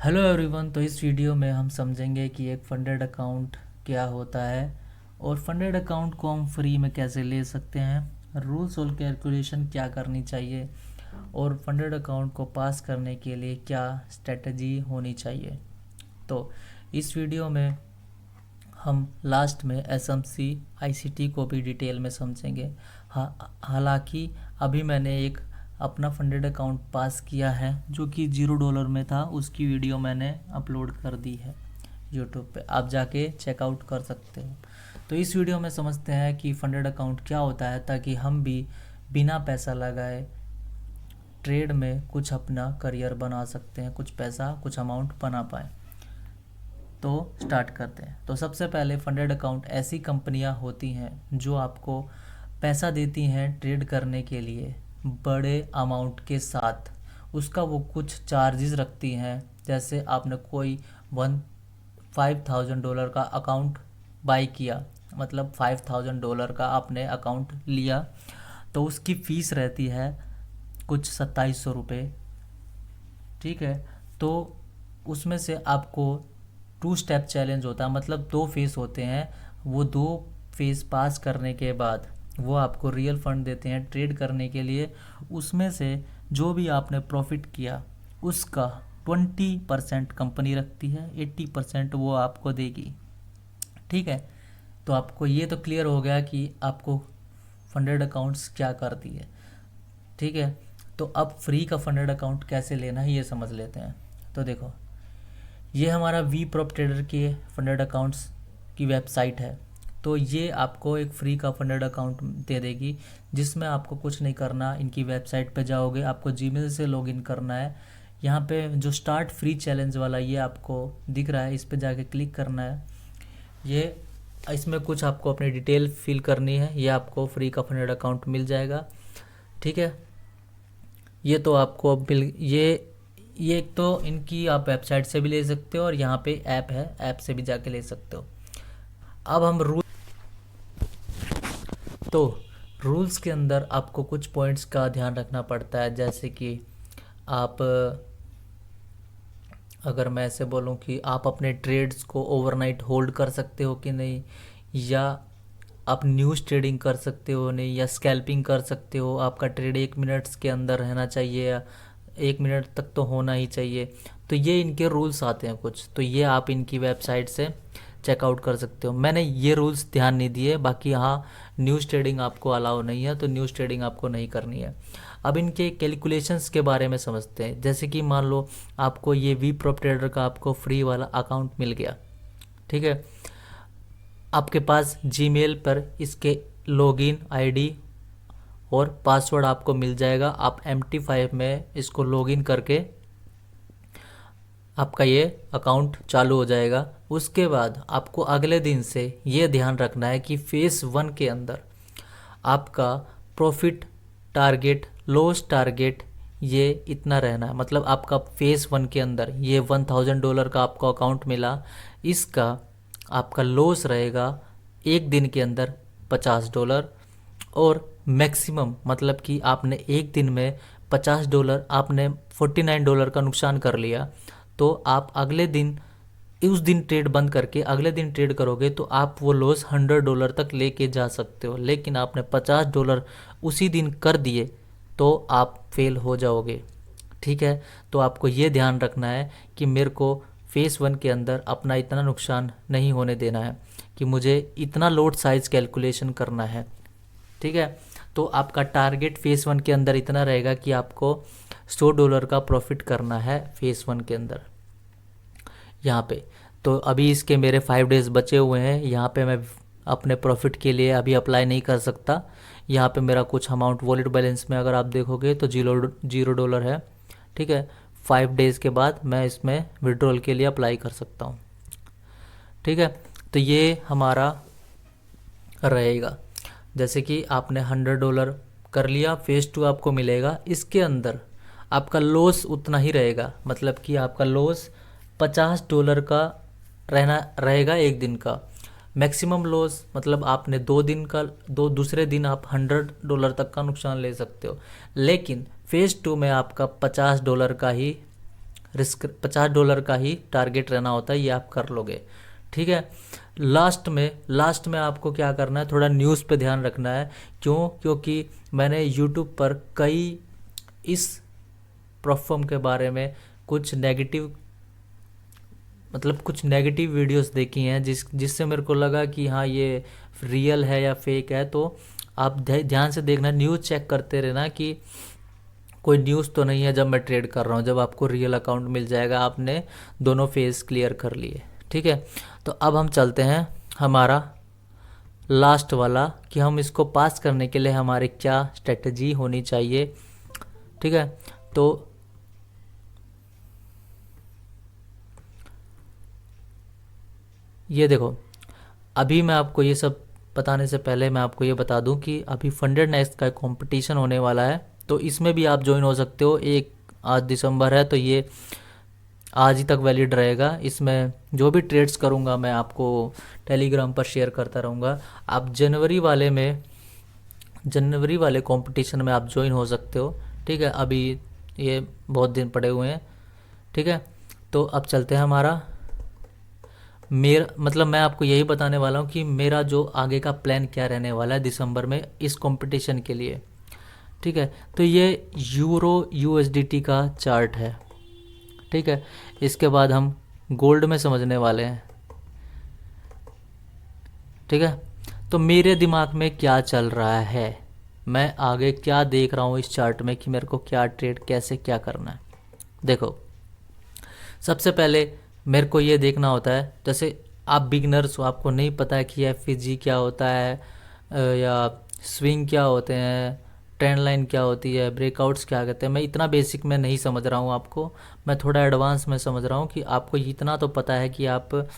Hello everyone. तो इस video में हम समझेंगे कि एक फंडेड अकाउंट क्या होता है और फंडेड अकाउंट को हम फ्री में कैसे ले सकते हैं, रूल्स और कैलकुलेशन क्या करनी चाहिए और फंडेड अकाउंट को पास करने के लिए क्या स्ट्रेटजी होनी चाहिए। तो इस वीडियो में हम लास्ट में एसएमसी आईसीटी को भी डिटेल में समझेंगे। हालांकि अभी मैंने एक अपना फंडेड अकाउंट पास किया है जो कि $0 में था, उसकी वीडियो मैंने अपलोड कर दी है यूट्यूब पे, आप जाके चेकआउट कर सकते हो। तो इस वीडियो में समझते हैं कि फंडेड अकाउंट क्या होता है, ताकि हम भी बिना पैसा लगाए ट्रेड में कुछ अपना करियर बना सकते हैं, कुछ पैसा कुछ अमाउंट बना पाए। तो स्टार्ट करते हैं। तो सबसे पहले फंडेड अकाउंट ऐसी कंपनियां होती हैं जो आपको पैसा देती हैं ट्रेड करने के लिए बड़े अमाउंट के साथ। उसका वो कुछ चार्जेस रखती हैं। जैसे आपने कोई $5,000 का अकाउंट बाई किया, मतलब $5,000 का आपने अकाउंट लिया, तो उसकी फ़ीस रहती है कुछ 2700 रुपये। ठीक है। तो उसमें से आपको 2 स्टेप चैलेंज होता है, मतलब 2 फेस होते हैं। वो 2 फेस पास करने के बाद वो आपको रियल फंड देते हैं ट्रेड करने के लिए। उसमें से जो भी आपने प्रॉफिट किया उसका 20% कंपनी रखती है, 80% वो आपको देगी। ठीक है। तो आपको ये तो क्लियर हो गया कि आपको फंडेड अकाउंट्स क्या करती है। ठीक है। तो अब फ्री का फंडेड अकाउंट कैसे लेना है ये समझ लेते हैं। तो देखो, ये हमारा वी प्रॉप ट्रेडर के फंडेड अकाउंट्स की वेबसाइट है। तो ये आपको एक फ्री का फंडेड अकाउंट दे देगी, जिसमें आपको कुछ नहीं करना। इनकी वेबसाइट पे जाओगे, आपको जीमेल से लॉगिन करना है। यहाँ पे जो स्टार्ट फ्री चैलेंज वाला ये आपको दिख रहा है, इस पे जाके क्लिक करना है। ये इसमें कुछ आपको अपनी डिटेल फिल करनी है, ये आपको फ्री का फंडेड अकाउंट मिल जाएगा। ठीक है। ये तो आपको अब मिल ये एक तो इनकी आप वेबसाइट से भी ले सकते हो और यहाँ पे ऐप है, ऐप से भी जाके ले सकते हो। अब हम तो रूल्स के अंदर आपको कुछ पॉइंट्स का ध्यान रखना पड़ता है। जैसे कि आप, अगर मैं ऐसे बोलूँ कि आप अपने ट्रेड्स को ओवरनाइट होल्ड कर सकते हो कि नहीं, या आप न्यूज़ ट्रेडिंग कर सकते हो नहीं, या स्कैल्पिंग कर सकते हो। आपका ट्रेड 1 मिनट्स के अंदर रहना चाहिए या 1 मिनट तक तो होना ही चाहिए। तो ये इनके रूल्स आते हैं कुछ, तो ये आप इनकी वेबसाइट से चेकआउट कर सकते हो। मैंने ये रूल्स ध्यान नहीं दिए, बाकी हाँ, न्यूज़ ट्रेडिंग आपको अलाउ नहीं है, तो न्यूज़ ट्रेडिंग आपको नहीं करनी है। अब इनके कैलकुलेशंस के बारे में समझते हैं। जैसे कि मान लो आपको ये वी प्रॉप ट्रेडर का आपको फ्री वाला अकाउंट मिल गया। ठीक है। आपके पास जीमेल पर इसके लॉगिन आईडी और पासवर्ड आपको मिल जाएगा। आप MT5 में इसको लॉगिन करके आपका ये अकाउंट चालू हो जाएगा। उसके बाद आपको अगले दिन से ये ध्यान रखना है कि फेस 1 के अंदर आपका प्रॉफिट टारगेट, लॉस टारगेट ये इतना रहना है। मतलब आपका फेस 1 के अंदर ये $1,000 का आपको अकाउंट मिला, इसका आपका लॉस रहेगा एक दिन के अंदर $50। और मैक्सिमम मतलब कि आपने एक दिन में $50, आपने $49 का नुकसान कर लिया, तो आप अगले दिन, उस दिन ट्रेड बंद करके अगले दिन ट्रेड करोगे तो आप वो लॉस $100 तक लेके जा सकते हो। लेकिन आपने $50 उसी दिन कर दिए तो आप फेल हो जाओगे। ठीक है। तो आपको ये ध्यान रखना है कि मेरे को फेस 1 के अंदर अपना इतना नुकसान नहीं होने देना है, कि मुझे इतना लोड साइज कैलकुलेशन करना है। ठीक है। तो आपका टारगेट फेस 1 के अंदर इतना रहेगा कि आपको $100 का प्रॉफिट करना है फेस 1 के अंदर यहाँ पे। तो अभी इसके मेरे 5 डेज़ बचे हुए हैं। यहाँ पे मैं अपने प्रॉफिट के लिए अभी अप्लाई नहीं कर सकता। यहाँ पे मेरा कुछ अमाउंट वॉलेट बैलेंस में अगर आप देखोगे तो $0 है। ठीक है। 5 डेज़ के बाद मैं इसमें विड्रॉल के लिए अप्लाई कर सकता हूँ। ठीक है। तो ये हमारा रहेगा। जैसे कि आपने $100 कर लिया, फेस 2 आपको मिलेगा, इसके अंदर आपका लॉस उतना ही रहेगा। मतलब कि आपका लॉस $50 का रहना रहेगा एक दिन का। मैक्सिमम लॉस मतलब आपने 2 दिन का, दूसरे दिन आप $100 तक का नुकसान ले सकते हो। लेकिन फेस 2 में आपका $50 का ही रिस्क $50 का ही टारगेट रहना होता है, ये आप कर लोगे। ठीक है। लास्ट में आपको क्या करना है, थोड़ा न्यूज़ पे ध्यान रखना है। क्यों? क्योंकि मैंने यूट्यूब पर कई इस प्रोफर्म के बारे में कुछ नेगेटिव वीडियोस देखी हैं जिससे मेरे को लगा कि हाँ ये रियल है या फेक है। तो आप ध्यान से देखना, न्यूज़ चेक करते रहना कि कोई न्यूज़ तो नहीं है जब मैं ट्रेड कर रहा हूँ। जब आपको रियल अकाउंट मिल जाएगा, आपने दोनों फेस क्लियर कर लिए। ठीक है। तो अब हम चलते हैं हमारा लास्ट वाला, कि हम इसको पास करने के लिए हमारे क्या स्ट्रेटजी होनी चाहिए। ठीक है। तो ये देखो, अभी मैं आपको ये सब बताने से पहले मैं आपको ये बता दूं कि अभी फंडेड नेक्स्ट का कंपटीशन होने वाला है, तो इसमें भी आप ज्वाइन हो सकते हो। आज दिसंबर है, तो ये आज ही तक वैलिड रहेगा। इसमें जो भी ट्रेड्स करूंगा मैं आपको टेलीग्राम पर शेयर करता रहूँगा। आप जनवरी वाले कंपटीशन में आप ज्वाइन हो सकते हो। ठीक है। अभी ये बहुत दिन पड़े हुए हैं। ठीक है। तो अब चलते हैं मैं आपको यही बताने वाला हूँ कि मेरा जो आगे का प्लान क्या रहने वाला है दिसंबर में इस कंपटीशन के लिए। ठीक है। तो ये यूरो USDT का चार्ट है। ठीक है। इसके बाद हम गोल्ड में समझने वाले हैं। ठीक है। तो मेरे दिमाग में क्या चल रहा है, मैं आगे क्या देख रहा हूँ इस चार्ट में कि मेरे को क्या ट्रेड कैसे क्या करना है। देखो, सबसे पहले मेरे को ये देखना होता है, जैसे आप बिगनर्स हो, आपको नहीं पता है कि FVG क्या होता है या स्विंग क्या होते हैं, ट्रेंड लाइन क्या होती है, ब्रेकआउट्स क्या कहते हैं। मैं इतना बेसिक में नहीं समझ रहा हूँ आपको, मैं थोड़ा एडवांस में समझ रहा हूँ कि आपको इतना तो पता है कि आप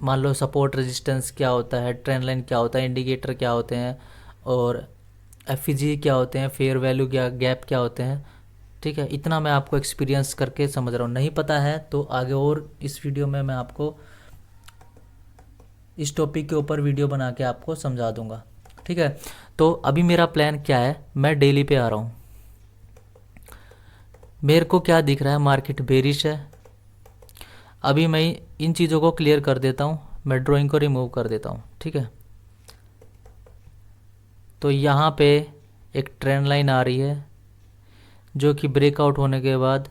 मान लो सपोर्ट रेजिस्टेंस क्या होता है, ट्रेंड लाइन क्या होता है, इंडिकेटर क्या होते हैं, और FVG क्या होते हैं, फेयर वैल्यू क्या, गैप क्या होते हैं। ठीक है। इतना मैं आपको एक्सपीरियंस करके समझ रहा हूँ। नहीं पता है तो आगे और इस वीडियो में मैं आपको इस टॉपिक के ऊपर वीडियो बना के आपको समझा दूंगा। ठीक है। तो अभी मेरा प्लान क्या है, मैं डेली पे आ रहा हूँ। मेरे को क्या दिख रहा है, मार्केट बेरिश है। अभी मैं इन चीज़ों को क्लियर कर देता हूँ, मैं ड्राइंग को रिमूव कर देता हूँ। ठीक है। तो यहाँ पे एक ट्रेंड लाइन आ रही है जो कि ब्रेकआउट होने के बाद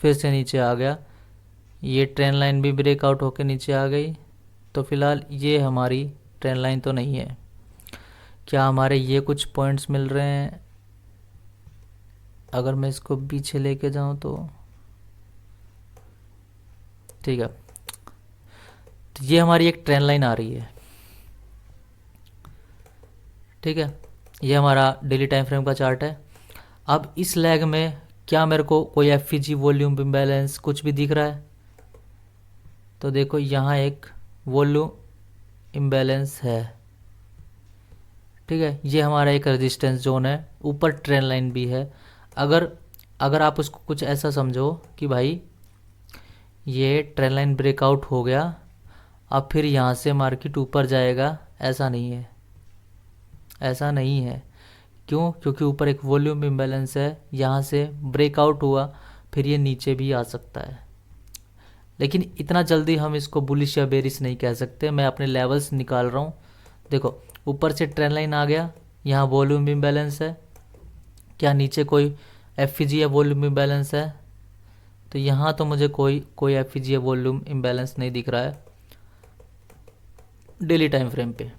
फिर से नीचे आ गया। ये ट्रेंड लाइन भी ब्रेकआउट होकर नीचे आ गई। तो फिलहाल ये हमारी ट्रेंड लाइन तो नहीं है। क्या हमारे ये कुछ पॉइंट्स मिल रहे हैं? अगर मैं इसको पीछे लेके जाऊं तो ठीक है। तो ये हमारी एक ट्रेंड लाइन आ रही है। ठीक है। ये हमारा डेली टाइम फ्रेम का चार्ट है। अब इस लैग में क्या मेरे को कोई FVG वॉल्यूम इम्बैलेंस कुछ भी दिख रहा है? तो देखो, यहाँ एक वॉल्यूम इम्बैलेंस है। ठीक है। ये हमारा एक रेजिस्टेंस जोन है, ऊपर ट्रेंड लाइन भी है। अगर आप उसको कुछ ऐसा समझो कि भाई ये ट्रेंड लाइन ब्रेकआउट हो गया, अब फिर यहाँ से मार्केट ऊपर जाएगा, ऐसा नहीं है। ऐसा नहीं है। क्यों? क्योंकि ऊपर एक वॉल्यूम इम्बैलेंस है, यहाँ से ब्रेकआउट हुआ फिर ये नीचे भी आ सकता है। लेकिन इतना जल्दी हम इसको बुलिश या बेरिश नहीं कह सकते। मैं अपने लेवल्स निकाल रहा हूँ। देखो, ऊपर से ट्रेंड लाइन आ गया, यहाँ वॉल्यूम इम्बैलेंस है। क्या नीचे कोई FVG या वॉल्यूम इम्बैलेंस है? तो यहाँ तो मुझे कोई FVG या वॉल्यूम इम्बैलेंस नहीं दिख रहा है डेली टाइम फ्रेम पे।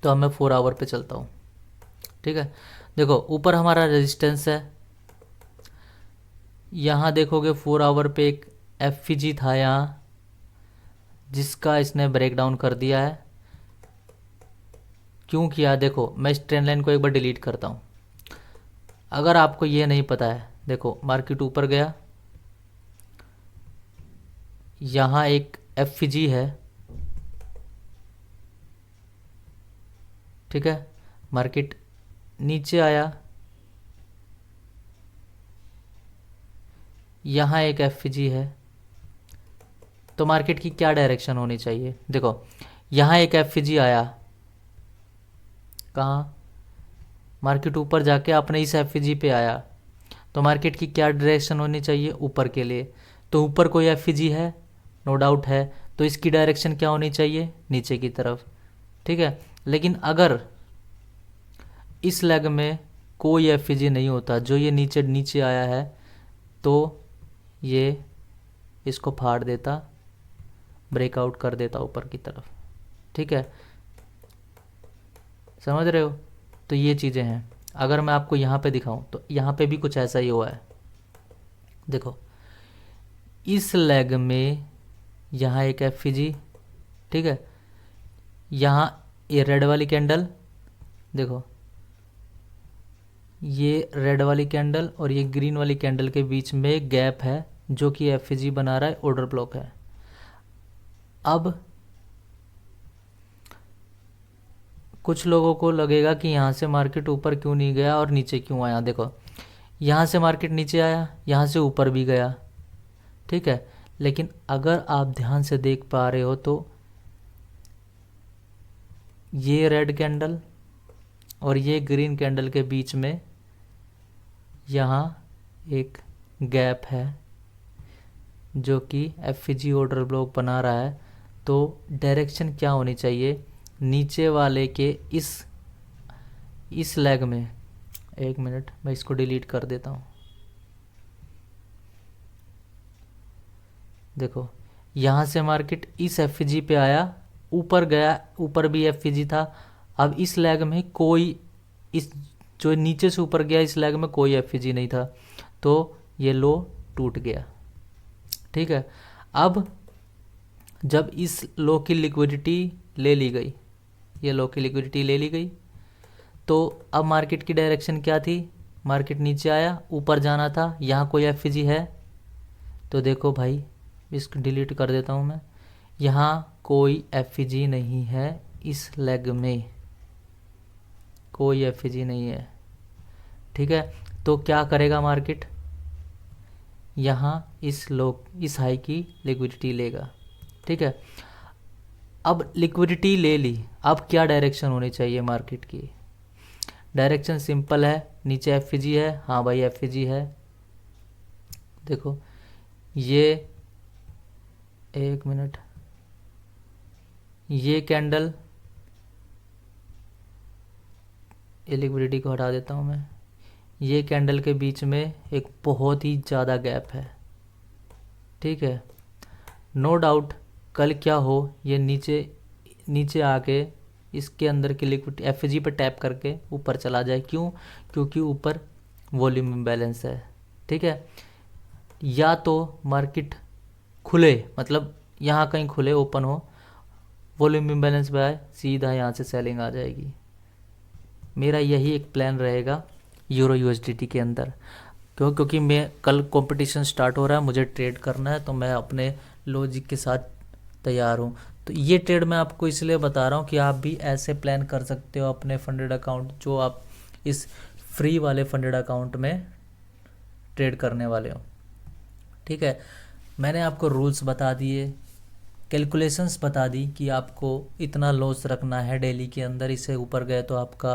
तो अब मैं 4 आवर पे चलता हूँ। ठीक है। देखो, ऊपर हमारा रेजिस्टेंस है। यहाँ देखोगे 4 आवर पे एक FVG था यहाँ, जिसका इसने ब्रेक डाउन कर दिया है। क्यों किया? देखो, मैं इस ट्रेंड लाइन को एक बार डिलीट करता हूँ। अगर आपको ये नहीं पता है, देखो मार्केट ऊपर गया, यहाँ एक FVG है। ठीक है। मार्केट नीचे आया, यहाँ एक FVG है। तो मार्केट की क्या डायरेक्शन होनी चाहिए? देखो, यहाँ एक FVG आया, कहाँ? मार्केट ऊपर जाके अपने इस FVG पे आया। तो मार्केट की क्या डायरेक्शन होनी चाहिए ऊपर के लिए, तो ऊपर कोई एफईजी है, नो डाउट है, तो इसकी डायरेक्शन क्या होनी चाहिए, नीचे की तरफ। ठीक है, लेकिन अगर इस लेग में कोई एफईजी नहीं होता, जो ये नीचे नीचे आया है, तो ये इसको फाड़ देता, ब्रेकआउट कर देता ऊपर की तरफ। ठीक है, समझ रहे हो। तो ये चीज़ें हैं। अगर मैं आपको यहाँ पे दिखाऊं तो यहाँ पे भी कुछ ऐसा ही हुआ है। देखो इस लेग में यहाँ एक एफईजी, ठीक है, यहाँ ये रेड वाली कैंडल, देखो ये रेड वाली कैंडल और ये ग्रीन वाली कैंडल के बीच में एक गैप है जो कि एफईजी बना रहा है, ऑर्डर ब्लॉक है। अब कुछ लोगों को लगेगा कि यहाँ से मार्केट ऊपर क्यों नहीं गया और नीचे क्यों आया। देखो यहाँ से मार्केट नीचे आया, यहाँ से ऊपर भी गया, ठीक है, लेकिन अगर आप ध्यान से देख पा रहे हो तो ये रेड कैंडल और ये ग्रीन कैंडल के बीच में यहाँ एक गैप है जो कि एफईजी ऑर्डर ब्लॉक बना रहा है। तो डायरेक्शन क्या होनी चाहिए, नीचे वाले के इस लेग में, एक मिनट मैं इसको डिलीट कर देता हूँ। देखो यहाँ से मार्केट इस एफईजी पे आया, ऊपर गया, ऊपर भी एफईजी था। अब इस लेग में कोई, इस जो नीचे से ऊपर गया इस लेग में कोई एफईजी नहीं था, तो ये लो टूट गया। ठीक है, अब जब इस लो की लिक्विडिटी ले ली गई, ये लो की लिक्विडिटी ले ली गई, तो अब मार्केट की डायरेक्शन क्या थी, मार्केट नीचे आया, ऊपर जाना था, यहाँ कोई एफईजी है, तो देखो भाई इसको डिलीट कर देता हूँ मैं, यहाँ कोई एफईजी नहीं है, इस लेग में कोई एफईजी नहीं है। ठीक है, तो क्या करेगा मार्केट, यहाँ इस हाई की लिक्विडिटी लेगा। ठीक है, अब लिक्विडिटी ले ली, अब क्या डायरेक्शन होनी चाहिए मार्केट की, डायरेक्शन सिंपल है, नीचे एफईजी है, हाँ भाई एफईजी है। देखो ये, एक मिनट, ये कैंडल, ये लिक्विडिटी को हटा देता हूँ मैं, ये कैंडल के बीच में एक बहुत ही ज़्यादा गैप है। ठीक है, नो डाउट कल क्या हो, ये नीचे आके इसके अंदर की लिक्विडिटी एफईजी पर टैप करके ऊपर चला जाए। क्यों, क्योंकि ऊपर वॉल्यूम इम्बैलेंस है। ठीक है, या तो मार्केट खुले, मतलब यहाँ कहीं खुले, ओपन हो, वॉल्यूम इम्बैलेंस पे आए, सीधा यहाँ से सेलिंग आ जाएगी। मेरा यही एक प्लान रहेगा यूरो यूएसडीटी के अंदर। क्योंकि मैं कल कंपटीशन स्टार्ट हो रहा है, मुझे ट्रेड करना है, तो मैं अपने लॉजिक के साथ तैयार हूँ। तो ये ट्रेड मैं आपको इसलिए बता रहा हूँ कि आप भी ऐसे प्लान कर सकते हो अपने फंडेड अकाउंट, जो आप इस फ्री वाले फंडेड अकाउंट में ट्रेड करने वाले हो। ठीक है, मैंने आपको रूल्स बता दिए, कैलकुलेशंस बता दी कि आपको इतना लॉस रखना है डेली के अंदर, इससे ऊपर गए तो आपका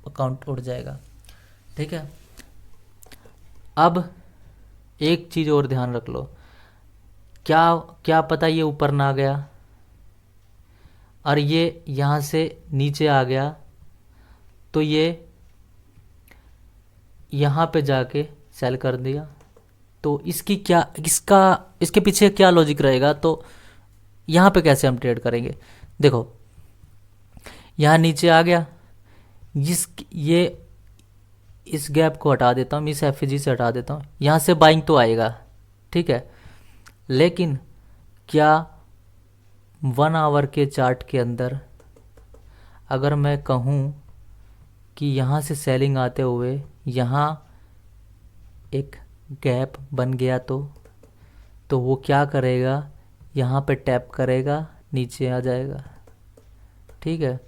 अकाउंट उड़ जाएगा। ठीक है, अब एक चीज़ और ध्यान रख लो, क्या पता ये ऊपर ना गया और ये यहाँ से नीचे आ गया, तो ये यहाँ पे जाके सेल कर दिया, तो इसके पीछे क्या लॉजिक रहेगा, तो यहाँ पे कैसे हम ट्रेड करेंगे। देखो यहाँ नीचे आ गया, इस गैप को हटा देता हूँ, इस एफईजी से हटा देता हूँ, यहाँ से बाइंग तो आएगा। ठीक है, लेकिन क्या 1 आवर के चार्ट के अंदर अगर मैं कहूँ कि यहाँ से सेलिंग आते हुए यहाँ एक गैप बन गया, तो वो क्या करेगा, यहाँ पे टैप करेगा, नीचे आ जाएगा। ठीक है,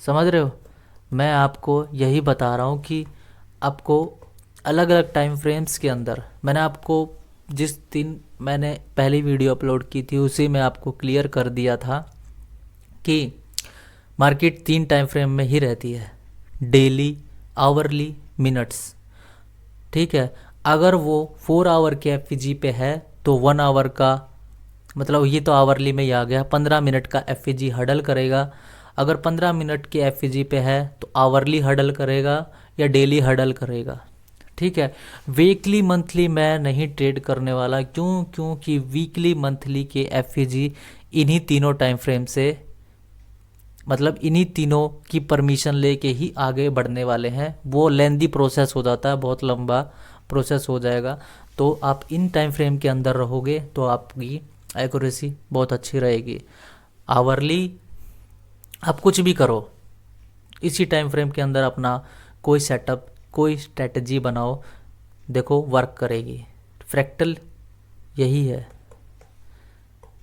समझ रहे हो। मैं आपको यही बता रहा हूँ कि आपको अलग अलग टाइम फ्रेम्स के अंदर, मैंने आपको जिस दिन मैंने पहली वीडियो अपलोड की थी उसी में आपको क्लियर कर दिया था कि मार्केट 3 टाइम फ्रेम में ही रहती है, डेली, आवरली मिनट्स। ठीक है, अगर वो 4 आवर के एफ पे है तो 1 आवर का, मतलब ये तो आवरली में ही आ गया, 15 मिनट का एफ हडल करेगा। अगर 15 मिनट के एफ पे है तो आवरली हडल करेगा या डेली हडल करेगा। ठीक है, वीकली मंथली मैं नहीं ट्रेड करने वाला, क्यों? क्योंकि वीकली मंथली के एफ इन्हीं तीनों टाइम फ्रेम से, मतलब इन्हीं तीनों की परमिशन लेके ही आगे बढ़ने वाले हैं। वो लेंदी प्रोसेस हो जाता है, बहुत लंबा प्रोसेस हो जाएगा। तो आप इन टाइम फ्रेम के अंदर रहोगे तो आपकी एक्यूरेसी बहुत अच्छी रहेगी। आवरली आप कुछ भी करो, इसी टाइम फ्रेम के अंदर अपना कोई सेटअप, कोई स्ट्रेटजी बनाओ, देखो वर्क करेगी। फ्रैक्टल यही है।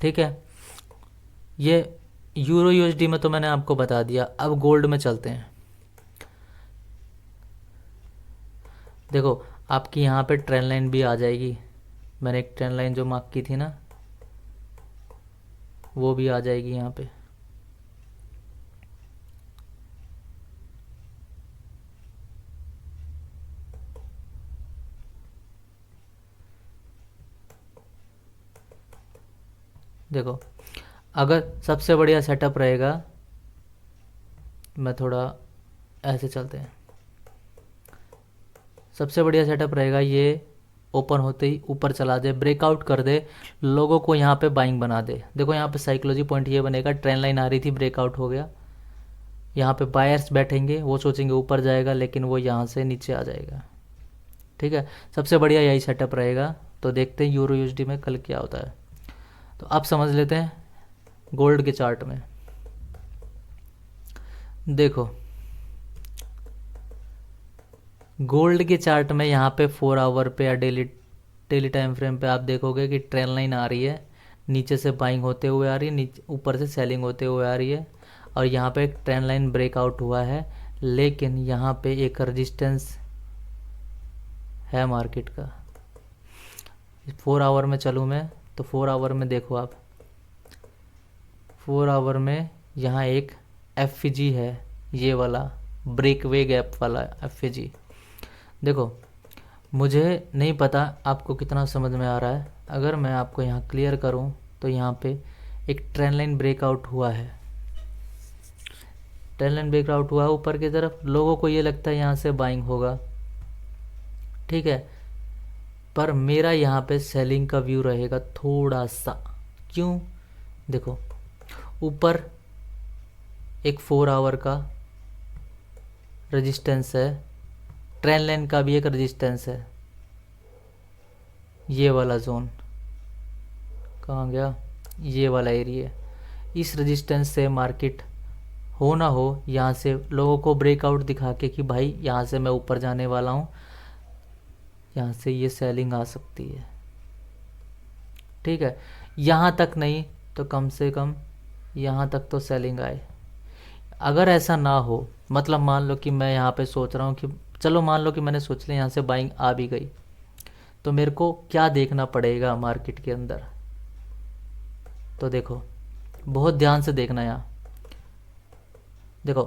ठीक है, ये यूरो यूएसडी में तो मैंने आपको बता दिया। अब गोल्ड में चलते हैं। देखो आपकी यहाँ पे ट्रेंड लाइन भी आ जाएगी। मैंने एक ट्रेंड लाइन जो मार्क की थी ना, वो भी आ जाएगी यहाँ पे। देखो अगर सबसे बढ़िया सेटअप रहेगा, मैं थोड़ा ऐसे चलते हैं, सबसे बढ़िया सेटअप रहेगा ये ओपन होते ही ऊपर चला दे, ब्रेकआउट कर दे, लोगों को यहाँ पे बाइंग बना दे। देखो यहाँ पे साइकोलॉजी पॉइंट ये बनेगा, ट्रेंड लाइन आ रही थी, ब्रेकआउट हो गया, यहाँ पे बायर्स बैठेंगे, वो सोचेंगे ऊपर जाएगा, लेकिन वो यहाँ से नीचे आ जाएगा। ठीक है, सबसे बढ़िया यही सेटअप रहेगा। तो देखते हैं यूरो यूएसडी में कल क्या होता है। तो आप समझ लेते हैं गोल्ड के चार्ट में। देखो गोल्ड के चार्ट में यहाँ पे 4 आवर पे या डेली टाइम फ्रेम पे आप देखोगे कि ट्रेंड लाइन आ रही है, नीचे से बाइंग होते हुए आ रही है, नीचे ऊपर से सेलिंग होते हुए आ रही है, और यहाँ पे एक ट्रेंड लाइन ब्रेकआउट हुआ है, लेकिन यहाँ पे एक रेजिस्टेंस है मार्केट का। 4 आवर में चलूँ मैं तो 4 आवर में देखो आप, 4 आवर में यहाँ एक एफ है, ये वाला ब्रेकवे गैप वाला एफ। देखो मुझे नहीं पता आपको कितना समझ में आ रहा है, अगर मैं आपको यहाँ क्लियर करूँ तो यहाँ पे एक ट्रेंड लाइन ब्रेकआउट हुआ है, ट्रेंड लाइन ब्रेकआउट हुआ है ऊपर की तरफ, लोगों को ये लगता है यहाँ से बाइंग होगा। ठीक है, पर मेरा यहाँ पे सेलिंग का व्यू रहेगा थोड़ा सा। क्यों? देखो ऊपर एक 4 आवर का रेजिस्टेंस है, ट्रेंड लाइन का भी एक रेजिस्टेंस है, ये वाला जोन कहाँ गया, ये वाला एरिया। इस रेजिस्टेंस से मार्केट हो ना हो यहाँ से लोगों को ब्रेकआउट दिखा के कि भाई यहाँ से मैं ऊपर जाने वाला हूँ, यहाँ से ये सेलिंग आ सकती है। ठीक है, यहाँ तक नहीं तो कम से कम यहाँ तक तो सेलिंग आए। अगर ऐसा ना हो, मतलब मान लो कि मैं यहाँ पे सोच रहा हूँ कि चलो मान लो कि मैंने सोच लिया यहाँ से बाइंग आ भी गई, तो मेरे को क्या देखना पड़ेगा मार्केट के अंदर? तो देखो बहुत ध्यान से देखना यहाँ। देखो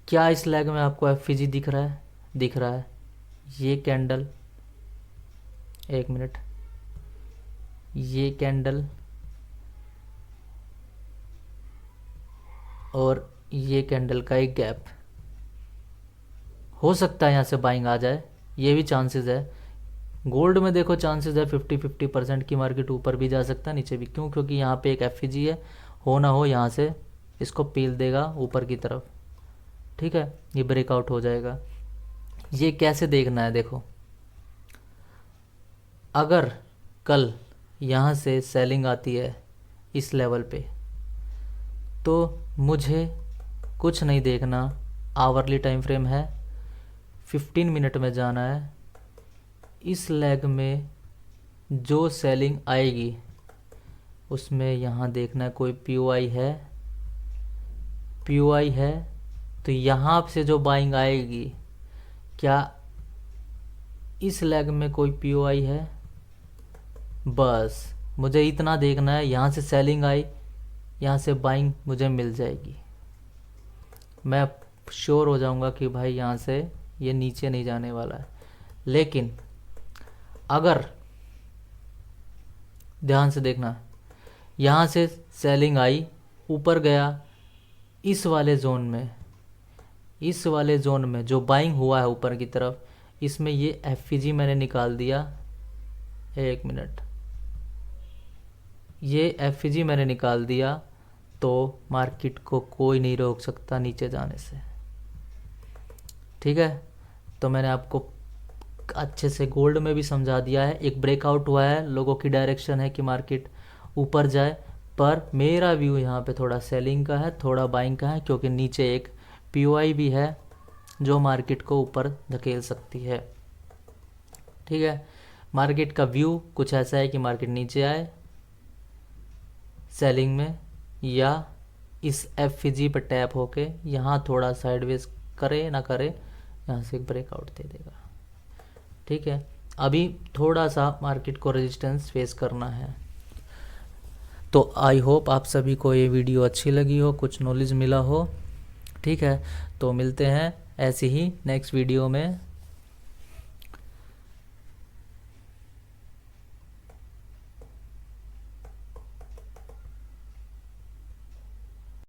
क्या इस लेग में आपको एफ दिख रहा है? दिख रहा है। ये कैंडल, एक मिनट, ये कैंडल और ये कैंडल का एक गैप, हो सकता है यहाँ से बाइंग आ जाए, ये भी चांसेस है। गोल्ड में देखो चांसेस है 50-50% की मार्केट ऊपर भी जा सकता है, नीचे भी। क्यों? क्योंकि यहाँ पे एक एफ है, हो ना हो यहाँ से इसको पील देगा ऊपर की तरफ। ठीक है, ये ब्रेकआउट हो जाएगा। ये कैसे देखना है? देखो अगर कल यहाँ से सेलिंग आती है इस लेवल पे, तो मुझे कुछ नहीं देखना, आवरली टाइम फ्रेम है, 15 मिनट में जाना है। इस लेग में जो सेलिंग आएगी उसमें यहाँ देखना है कोई पीओआई है, पीओआई है तो यहाँ से जो बाइंग आएगी, क्या इस लेग में कोई पीओआई है? बस मुझे इतना देखना है, यहाँ से सेलिंग आई, यहाँ से बाइंग मुझे मिल जाएगी। मैं श्योर हो जाऊंगा कि भाई यहाँ से ये नीचे नहीं जाने वाला है। लेकिन अगर ध्यान से देखना, यहाँ से सेलिंग आई, ऊपर गया, इस वाले जोन में जो बाइंग हुआ है ऊपर की तरफ, इसमें ये एफईजी मैंने निकाल दिया। एक मिनट, ये एफईजी मैंने निकाल दिया, तो मार्केट को कोई नहीं रोक सकता नीचे जाने से। ठीक है, तो मैंने आपको अच्छे से गोल्ड में भी समझा दिया है। एक ब्रेकआउट हुआ है, लोगों की डायरेक्शन है कि मार्केट ऊपर जाए, पर मेरा व्यू यहाँ पे थोड़ा सेलिंग का है, थोड़ा बाइंग का है, क्योंकि नीचे एक पीओआई भी है जो मार्केट को ऊपर धकेल सकती है। ठीक है, मार्केट का व्यू कुछ ऐसा है कि मार्केट नीचे आए सेलिंग में, या इस एफईजी पर टैप होके यहाँ थोड़ा साइडवेज करे ना करे, यहाँ से एक ब्रेकआउट दे देगा। ठीक है, अभी थोड़ा सा मार्केट को रेजिस्टेंस फेस करना है। तो आई होप आप सभी को ये वीडियो अच्छी लगी हो, कुछ नॉलेज मिला हो। ठीक है, तो मिलते हैं ऐसे ही नेक्स्ट वीडियो में।